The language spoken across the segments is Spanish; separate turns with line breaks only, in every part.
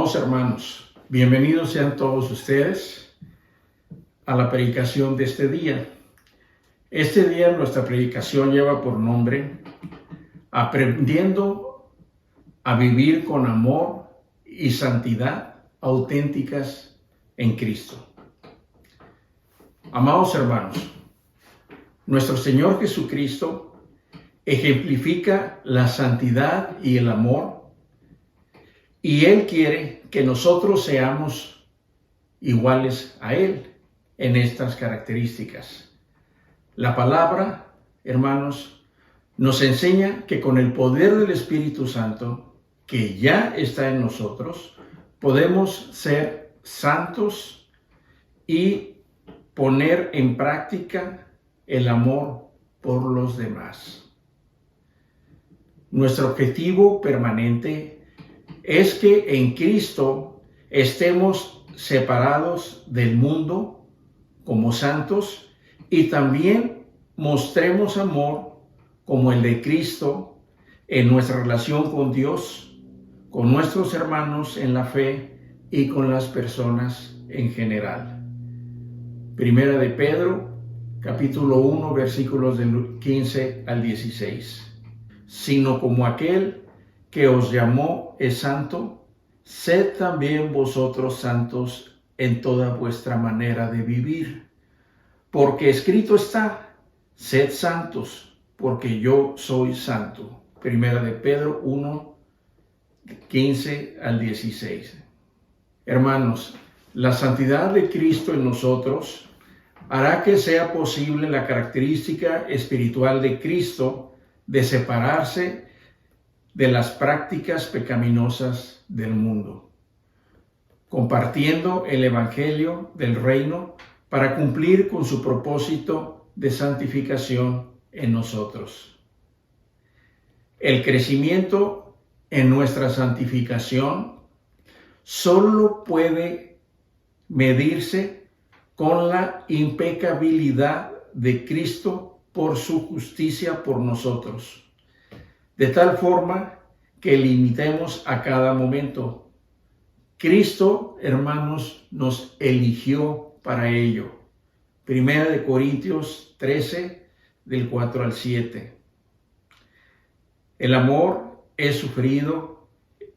Amados hermanos, bienvenidos sean todos ustedes a la predicación de este día. Este día nuestra predicación lleva por nombre Aprendiendo a vivir con amor y santidad auténticas en Cristo. Amados hermanos, nuestro Señor Jesucristo ejemplifica la santidad y el amor, y Él quiere que nosotros seamos iguales a Él en estas características. La palabra, hermanos, nos enseña que con el poder del Espíritu Santo, que ya está en nosotros, podemos ser santos y poner en práctica el amor por los demás. Nuestro objetivo permanente es que en Cristo estemos separados del mundo como santos y también mostremos amor como el de Cristo en nuestra relación con Dios, con nuestros hermanos en la fe y con las personas en general. Primera de Pedro, capítulo 1, versículos del 15 al 16. Sino como aquel que os llamó es santo, sed también vosotros santos en toda vuestra manera de vivir. Porque escrito está, sed santos, porque yo soy santo. Primera de Pedro 1, 15 al 16. Hermanos, la santidad de Cristo en nosotros hará que sea posible la característica espiritual de Cristo de separarse de las prácticas pecaminosas del mundo, compartiendo el evangelio del reino para cumplir con su propósito de santificación en nosotros. El crecimiento en nuestra santificación solo puede medirse con la impecabilidad de Cristo por su justicia por nosotros, de tal forma que limitemos a cada momento. Cristo, hermanos, nos eligió para ello. Primera de Corintios 13, del 4 al 7. El amor es sufrido,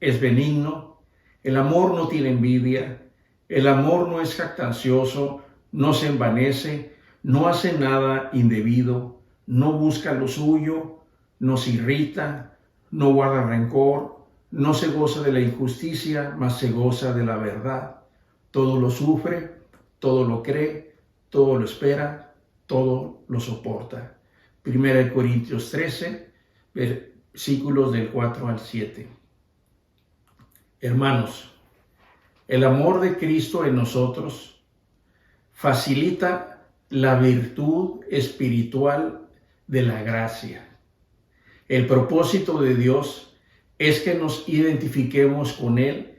es benigno, el amor no tiene envidia, el amor no es jactancioso, no se envanece, no hace nada indebido, no busca lo suyo, no se irrita, no guarda rencor, no se goza de la injusticia, mas se goza de la verdad. Todo lo sufre, todo lo cree, todo lo espera, todo lo soporta. Primera de Corintios 13, versículos del 4 al 7. Hermanos, el amor de Cristo en nosotros facilita la virtud espiritual de la gracia. El propósito de Dios es que nos identifiquemos con Él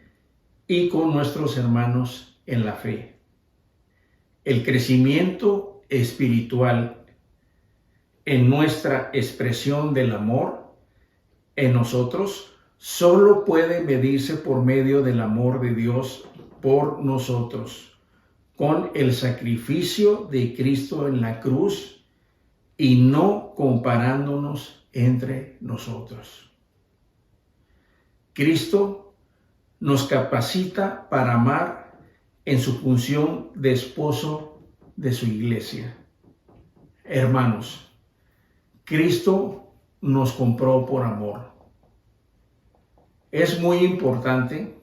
y con nuestros hermanos en la fe. El crecimiento espiritual en nuestra expresión del amor en nosotros solo puede medirse por medio del amor de Dios por nosotros, con el sacrificio de Cristo en la cruz y no comparándonos entre nosotros. Cristo nos capacita para amar en su función de esposo de su iglesia. Hermanos, Cristo nos compró por amor. Es muy importante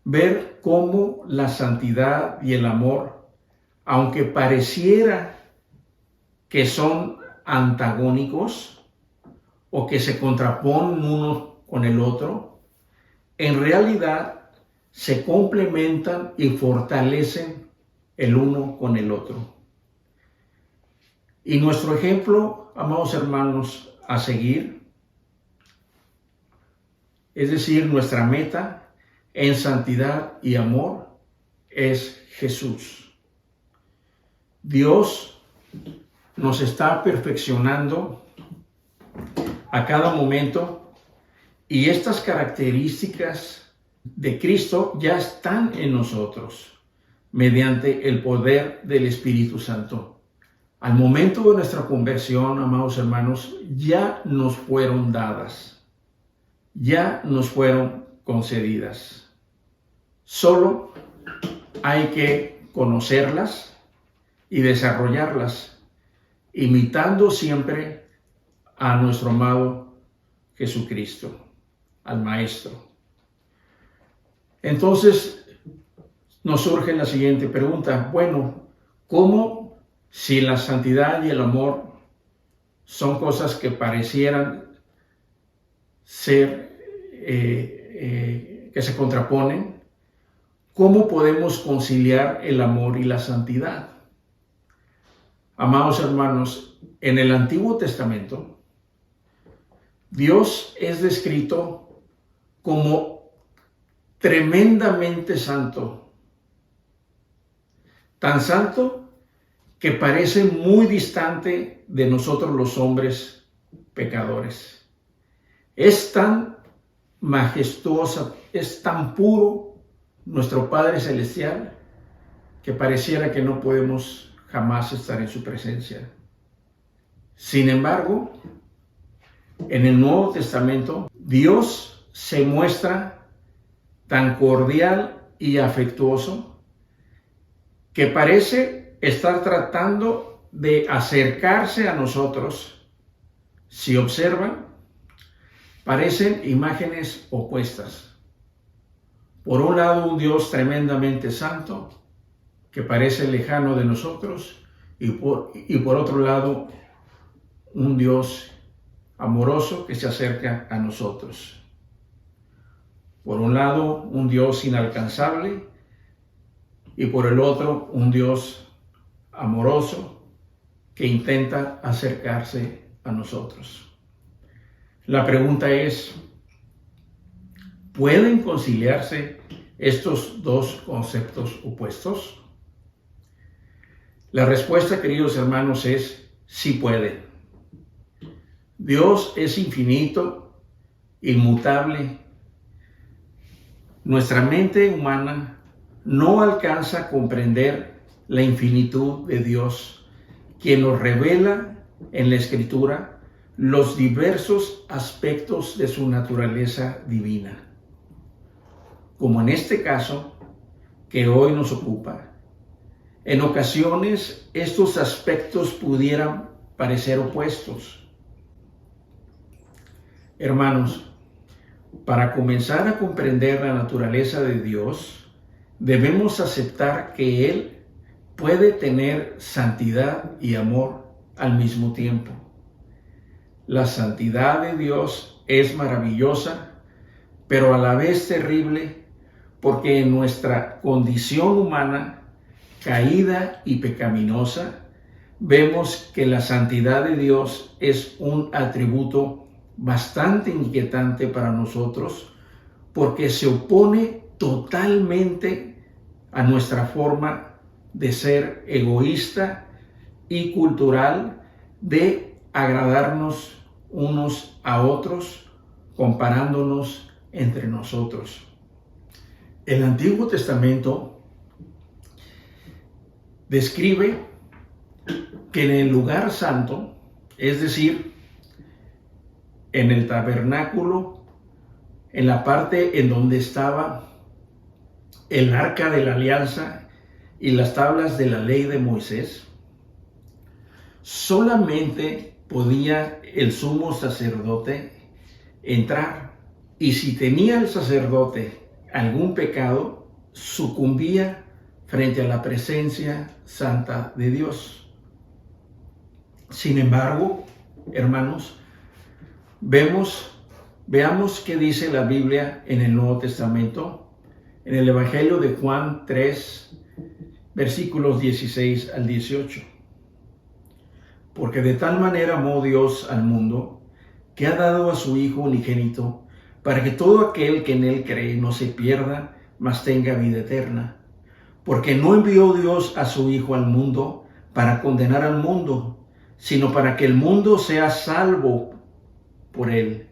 ver cómo la santidad y el amor, aunque pareciera que son antagónicos o que se contraponen uno con el otro, en realidad se complementan y fortalecen el uno con el otro. Y nuestro ejemplo, amados hermanos, a seguir, es decir, nuestra meta en santidad y amor, es Jesús. Dios nos está perfeccionando a cada momento y estas características de Cristo ya están en nosotros mediante el poder del Espíritu Santo. Al momento de nuestra conversión, amados hermanos, ya nos fueron dadas, ya nos fueron concedidas. Solo hay que conocerlas y desarrollarlas, imitando siempre a nuestro amado Jesucristo, al Maestro. Entonces nos surge la siguiente pregunta: bueno, ¿cómo, si la santidad y el amor son cosas que parecieran ser, que se contraponen, cómo podemos conciliar el amor y la santidad? Amados hermanos, en el Antiguo Testamento, Dios es descrito como tremendamente santo, tan santo que parece muy distante de nosotros los hombres pecadores. Es tan majestuosa, es tan puro nuestro Padre Celestial que pareciera que no podemos jamás estar en su presencia. Sin embargo, en el Nuevo Testamento, Dios se muestra tan cordial y afectuoso que parece estar tratando de acercarse a nosotros. Si observan, parecen imágenes opuestas. Por un lado, un Dios tremendamente santo que parece lejano de nosotros, y por otro lado, un Dios amoroso que se acerca a nosotros. Por un lado, un Dios inalcanzable, y por el otro, un Dios amoroso que intenta acercarse a nosotros. La pregunta es: ¿pueden conciliarse estos dos conceptos opuestos? La respuesta, queridos hermanos, es sí pueden. Dios es infinito, inmutable. Nuestra mente humana no alcanza a comprender la infinitud de Dios, quien nos revela en la Escritura los diversos aspectos de su naturaleza divina. Como en este caso que hoy nos ocupa, en ocasiones estos aspectos pudieran parecer opuestos. Hermanos, para comenzar a comprender la naturaleza de Dios, debemos aceptar que Él puede tener santidad y amor al mismo tiempo. La santidad de Dios es maravillosa, pero a la vez terrible, porque en nuestra condición humana, caída y pecaminosa, vemos que la santidad de Dios es un atributo bastante inquietante para nosotros, porque se opone totalmente a nuestra forma de ser egoísta y cultural, de agradarnos unos a otros, comparándonos entre nosotros. El Antiguo Testamento describe que en el lugar santo, es decir, en el tabernáculo, en la parte en donde estaba el arca de la alianza y las tablas de la ley de Moisés, solamente podía el sumo sacerdote entrar, y si tenía el sacerdote algún pecado, sucumbía frente a la presencia santa de Dios. Sin embargo, hermanos, veamos qué dice la Biblia en el Nuevo Testamento, en el Evangelio de Juan 3, versículos 16 al 18. Porque de tal manera amó Dios al mundo, que ha dado a su Hijo unigénito, para que todo aquel que en Él cree no se pierda, mas tenga vida eterna. Porque no envió Dios a su Hijo al mundo para condenar al mundo, sino para que el mundo sea salvo por Él.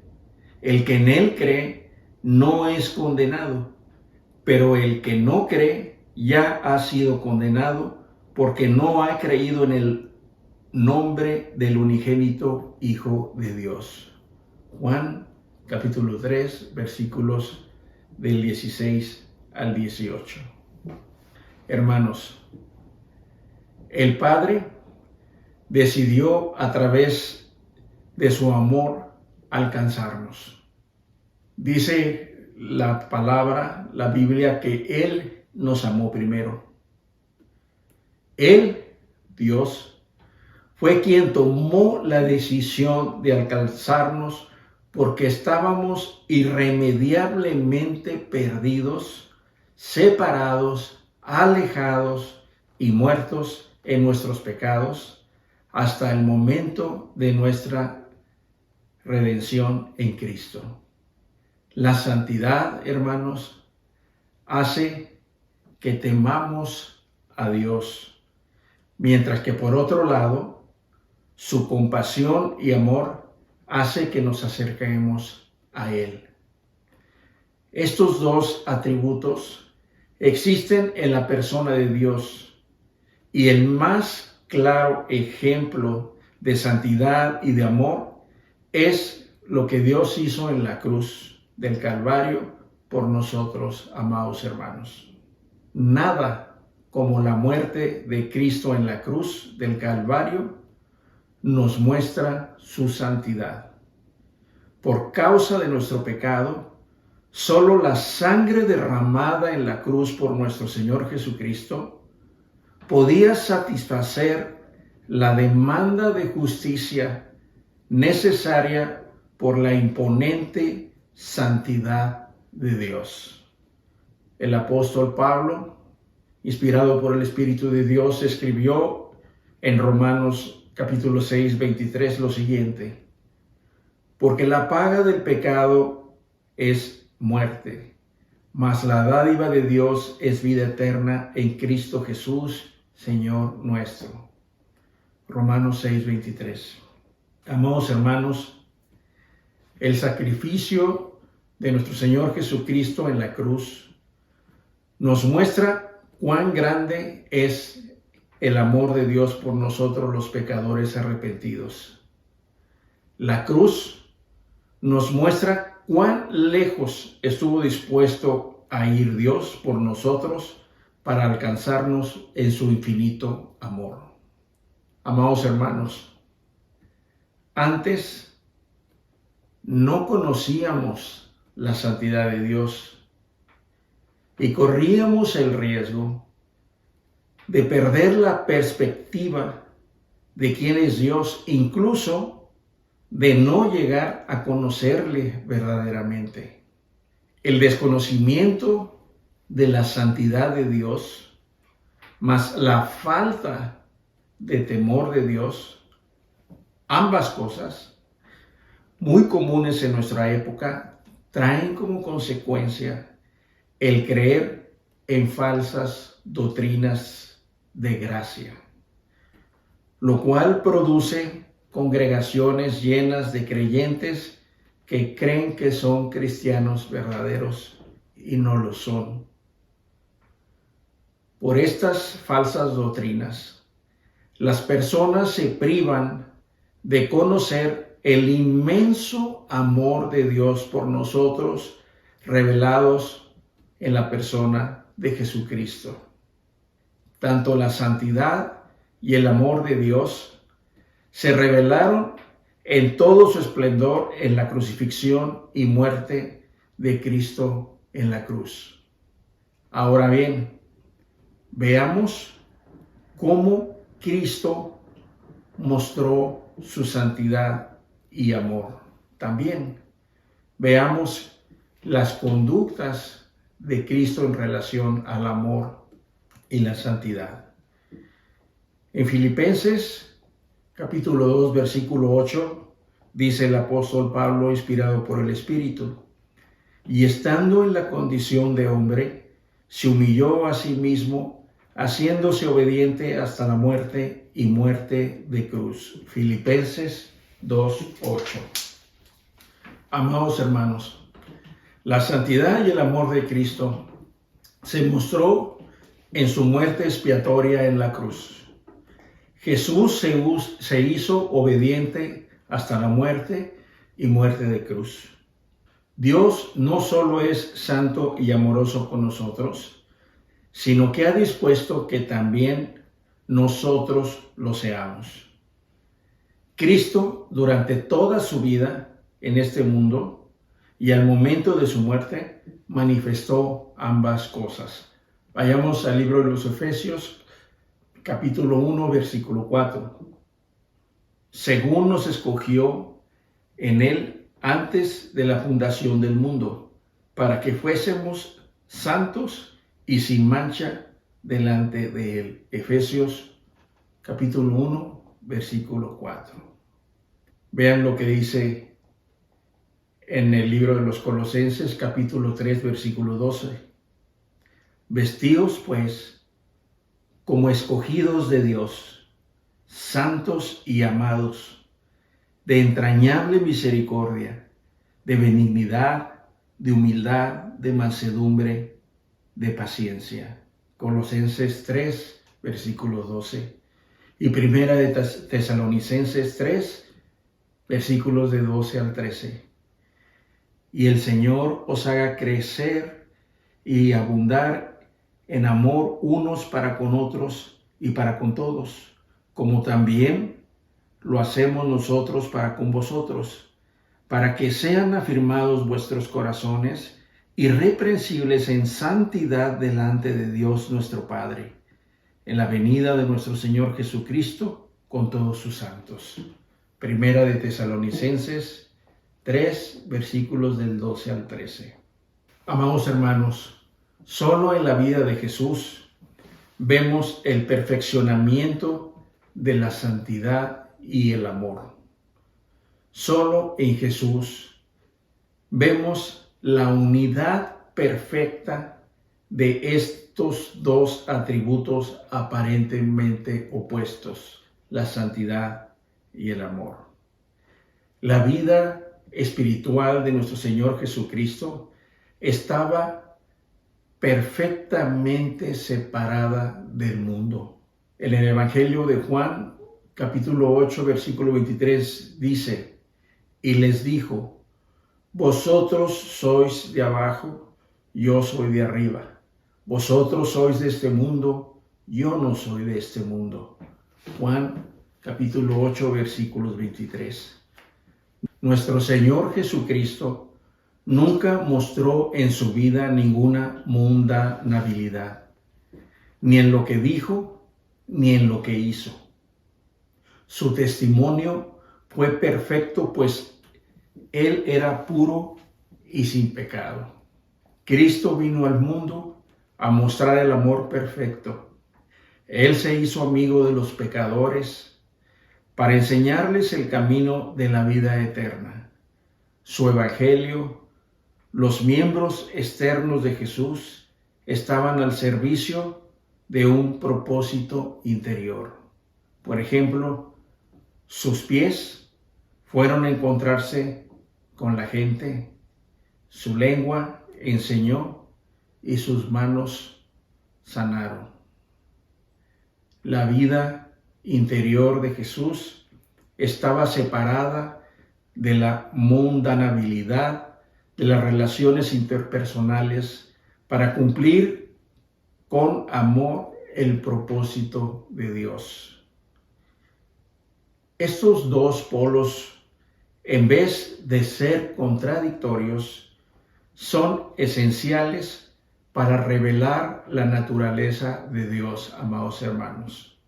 El que en Él cree no es condenado, pero el que no cree ya ha sido condenado porque no ha creído en el nombre del unigénito Hijo de Dios. Juan capítulo 3, versículos del 16 al 18. Hermanos, el Padre decidió a través de su amor alcanzarnos. Dice la palabra, la Biblia, que Él nos amó primero. Él, Dios, fue quien tomó la decisión de alcanzarnos porque estábamos irremediablemente perdidos, separados, alejados y muertos en nuestros pecados hasta el momento de nuestra redención en Cristo. La santidad, hermanos, hace que temamos a Dios, mientras que por otro lado, su compasión y amor hace que nos acerquemos a Él. Estos dos atributos existen en la persona de Dios, y el más claro ejemplo de santidad y de amor es lo que Dios hizo en la cruz del Calvario por nosotros, amados hermanos. Nada como la muerte de Cristo en la cruz del Calvario nos muestra su santidad. Por causa de nuestro pecado, solo la sangre derramada en la cruz por nuestro Señor Jesucristo podía satisfacer la demanda de justicia necesaria por la imponente santidad de Dios. El apóstol Pablo, inspirado por el Espíritu de Dios, escribió en Romanos capítulo 6, 23 lo siguiente: porque la paga del pecado es muerte, mas la dádiva de Dios es vida eterna en Cristo Jesús, Señor nuestro. Romanos 6, 23. Amados hermanos, el sacrificio de nuestro Señor Jesucristo en la cruz nos muestra cuán grande es el amor de Dios por nosotros los pecadores arrepentidos. La cruz nos muestra cuán lejos estuvo dispuesto a ir Dios por nosotros para alcanzarnos en su infinito amor. Amados hermanos, antes no conocíamos la santidad de Dios y corríamos el riesgo de perder la perspectiva de quién es Dios, incluso de no llegar a conocerle verdaderamente. El desconocimiento de la santidad de Dios, más la falta de temor de Dios, ambas cosas, muy comunes en nuestra época, traen como consecuencia el creer en falsas doctrinas de gracia, lo cual produce congregaciones llenas de creyentes que creen que son cristianos verdaderos y no lo son. Por estas falsas doctrinas, las personas se privan de conocer el inmenso amor de Dios por nosotros, revelados en la persona de Jesucristo. Tanto la santidad y el amor de Dios se revelaron en todo su esplendor en la crucifixión y muerte de Cristo en la cruz. Ahora bien, veamos cómo Cristo mostró su santidad y amor. También veamos las conductas de Cristo en relación al amor y la santidad. En Filipenses capítulo 2, versículo 8, dice el apóstol Pablo, inspirado por el Espíritu: y estando en la condición de hombre, se humilló a sí mismo, haciéndose obediente hasta la muerte y muerte de cruz. Filipenses 2, 8. Amados hermanos, la santidad y el amor de Cristo se mostró en su muerte expiatoria en la cruz. Jesús se hizo obediente hasta la muerte y muerte de cruz. Dios no solo es santo y amoroso con nosotros, sino que ha dispuesto que también nosotros lo seamos. Cristo, durante toda su vida en este mundo y al momento de su muerte, manifestó ambas cosas. Vayamos al libro de los Efesios, capítulo 1, versículo 4. Según nos escogió en él antes de la fundación del mundo, para que fuésemos santos y sin mancha delante de él. Efesios, capítulo 1, versículo 4. Vean lo que dice en el libro de los Colosenses, capítulo 3, versículo 12. Vestíos, pues, como escogidos de Dios, santos y amados, de entrañable misericordia, de benignidad, de humildad, de mansedumbre, de paciencia. Colosenses 3, versículo 12. Y primera de Tesalonicenses 3, versículos de 12 al 13. Y el Señor os haga crecer y abundar en amor unos para con otros y para con todos, como también lo hacemos nosotros para con vosotros, para que sean afirmados vuestros corazones, irreprensibles en santidad delante de Dios nuestro Padre, en la venida de nuestro Señor Jesucristo con todos sus santos. Primera de Tesalonicenses 3, versículos del 12 al 13. Amados hermanos, solo en la vida de Jesús vemos el perfeccionamiento de la santidad y el amor. Solo en Jesús vemos la unidad perfecta de estos dos atributos aparentemente opuestos, la santidad y el amor. La vida espiritual de nuestro Señor Jesucristo estaba perfectamente separada del mundo. En el Evangelio de Juan, capítulo 8, versículo 23, dice: y les dijo: vosotros sois de abajo, yo soy de arriba. Vosotros sois de este mundo, yo no soy de este mundo. Juan, capítulo 8, versículos 23. Nuestro Señor Jesucristo nunca mostró en su vida ninguna mundanalidad, ni en lo que dijo, ni en lo que hizo. Su testimonio fue perfecto, pues Él era puro y sin pecado. Cristo vino al mundo a mostrar el amor perfecto. Él se hizo amigo de los pecadores para enseñarles el camino de la vida eterna. Su evangelio, los miembros externos de Jesús estaban al servicio de un propósito interior. Por ejemplo, sus pies fueron a encontrarse con la gente, su lengua enseñó y sus manos sanaron. La vida interior de Jesús estaba separada de la mundanalidad de las relaciones interpersonales para cumplir con amor el propósito de Dios. Estos dos polos, en vez de ser contradictorios, son esenciales para revelar la naturaleza de Dios, amados hermanos.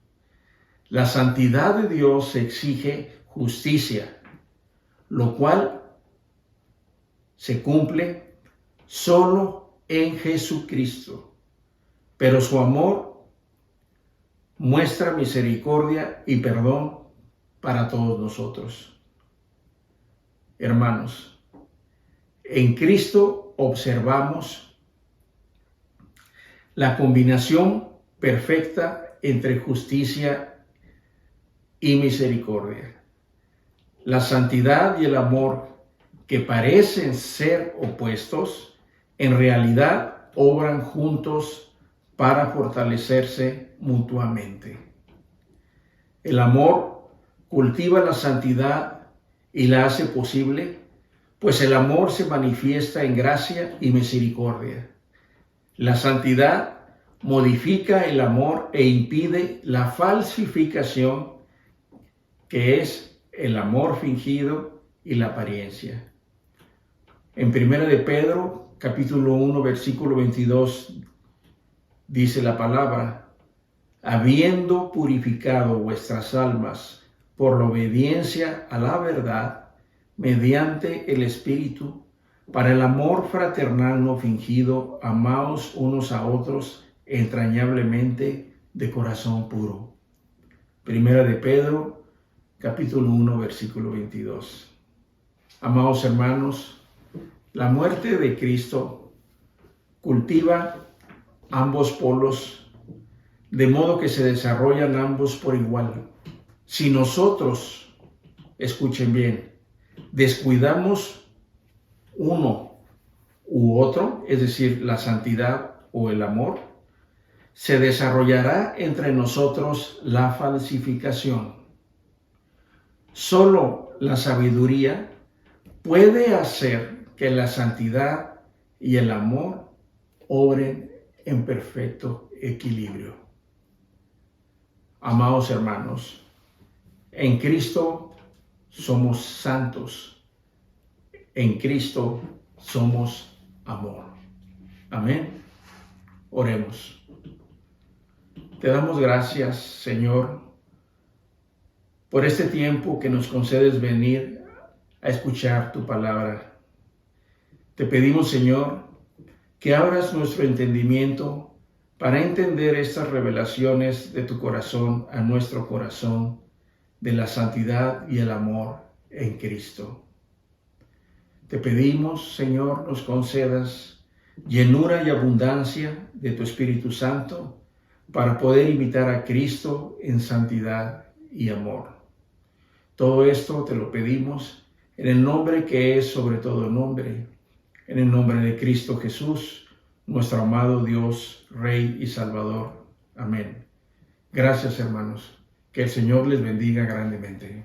La santidad de Dios exige justicia, lo cual se cumple solo en Jesucristo. Pero su amor muestra misericordia y perdón para todos nosotros. Hermanos, en Cristo observamos la combinación perfecta entre justicia y misericordia. La santidad y el amor, que parecen ser opuestos, en realidad obran juntos para fortalecerse mutuamente. El amor cultiva la santidad y la hace posible, pues el amor se manifiesta en gracia y misericordia. La santidad modifica el amor e impide la falsificación, que es el amor fingido y la apariencia. En 1 de Pedro, capítulo 1, versículo 22, dice la palabra: habiendo purificado vuestras almas por la obediencia a la verdad, mediante el Espíritu, para el amor fraternal no fingido, amaos unos a otros entrañablemente de corazón puro. 1 de Pedro, capítulo 1, versículo 22. Amados hermanos, la muerte de Cristo cultiva ambos polos, de modo que se desarrollan ambos por igual. Si nosotros, escuchen bien, descuidamos uno u otro, es decir, la santidad o el amor, se desarrollará entre nosotros la falsificación. Solo la sabiduría puede hacer que la santidad y el amor obren en perfecto equilibrio. Amados hermanos, en Cristo somos santos, en Cristo somos amor. Amén. Oremos. Te damos gracias, Señor, por este tiempo que nos concedes venir a escuchar tu palabra. Te pedimos, Señor, que abras nuestro entendimiento para entender estas revelaciones de tu corazón a nuestro corazón, de la santidad y el amor en Cristo. Te pedimos, Señor, nos concedas llenura y abundancia de tu Espíritu Santo para poder imitar a Cristo en santidad y amor. Todo esto te lo pedimos en el nombre que es sobre todo nombre, en el nombre de Cristo Jesús, nuestro amado Dios, Rey y Salvador. Amén. Gracias, hermanos. Que el Señor les bendiga grandemente.